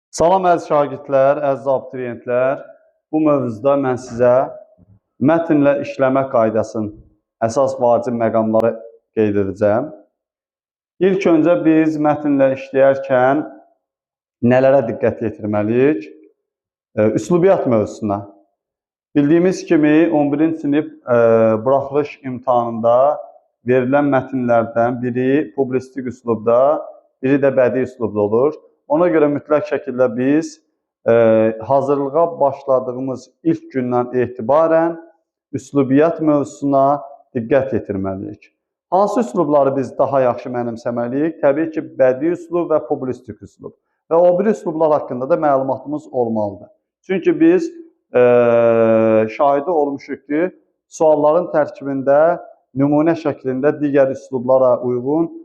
Salam əziz şagirdlər, əziz abituriyentlər. Bu mövzuda mən sizə mətnlə işləmə qaydasının əsas vacib məqamları qeyd edəcəm. İlk öncə biz mətnlə işləyərkən nələrə diqqət yetirməliyik? Üslubiyyat mövzusuna. Bildiyimiz kimi 11-ci sinif buraxılış imtahanında verilən mətnlərdən biri publisistik üslubda, biri də bədii üslubda olur. Ona görə mütləq şəkildə biz hazırlığa başladığımız ilk gündən etibarən üslubiyyat mövzusuna diqqət yetirməliyik. Hansı üslubları biz daha yaxşı mənimsəməliyik? Təbii ki, bədii üslub və publisistik üslub. Və o biri üslublar haqqında da məlumatımız olmalıdır. Çünki biz şahidi olmuşuq ki, sualların tərkibində nümunə şəklində digər üslublara uyğun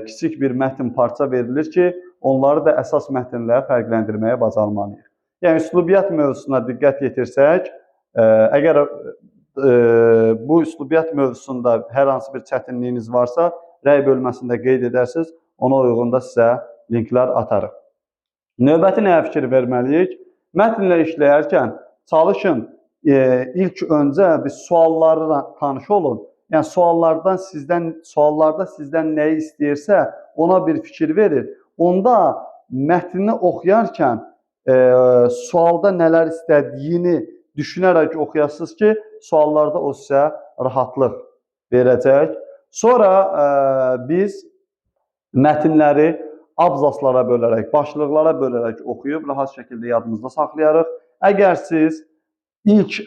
kiçik bir mətn parça verilir ki, onları da əsas mətnlə fərqləndirməyə bacarmalıyıq. Yəni, üslubiyyat mövzusuna diqqət yetirsək, əgər bu üslubiyyat mövzusunda hər hansı bir çətinliyiniz varsa, rəy bölməsində qeyd edərsiniz, ona uyğun da sizə linklər atarıq. Növbəti nəyə fikir verməliyik? Mətnlə işləyərkən çalışın, ilk öncə biz suallarla tanış olun. Yəni, suallarda sizdən nəyi istəyirsə, ona bir fikir verir. Onda mətnini oxuyarkən sualda nələr istədiyini düşünərək oxuyasınız ki, suallarda o sizə rahatlıq verəcək. Sonra biz mətnləri abzaslara bölərək, başlıqlara bölərək oxuyub rahat şəkildə yadımızda saxlayarıq. Əgər siz ilk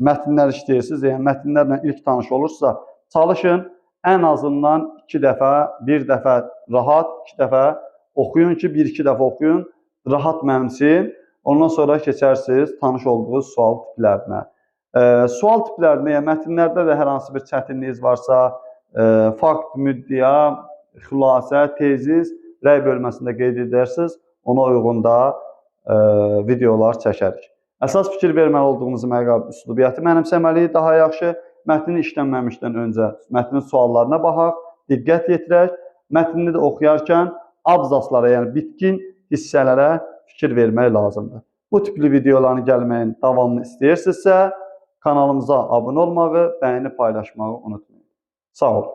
mətnlər işləyirsiniz, yəni mətnlərlə ilk tanış olursa, çalışın ən azından 2 dəfə, 1 dəfə rahat, 2 dəfə oxuyun ki, 1-2 dəfə oxuyun, rahat mənimsin. Ondan sonra keçərsiniz tanış olduğunuz sual tiplərinə. Sual tiplərinə, yəni mətnlərdə də hər hansı bir çətinliyiniz varsa, fakt, müddəa, xülasə, tezis, rəy bölməsində qeyd edərsiniz, ona uyğun da videolar çəkərik. Əsas fikir verməli olduğumuz məqam üslubiyyatı mənimsəməliyik daha yaxşı. Mətnin işlənməmişdən öncə mətnin suallarına baxaq, diqqət yetirək. Mətnini də oxuyarkən abzaslara, yəni bitkin hissələrə fikir vermək lazımdır. Bu tipli videoların gəlməyin davamını istəyirsinizsə, kanalımıza abunə olmağı, bəyəni paylaşmağı unutmayın. Sağ olun.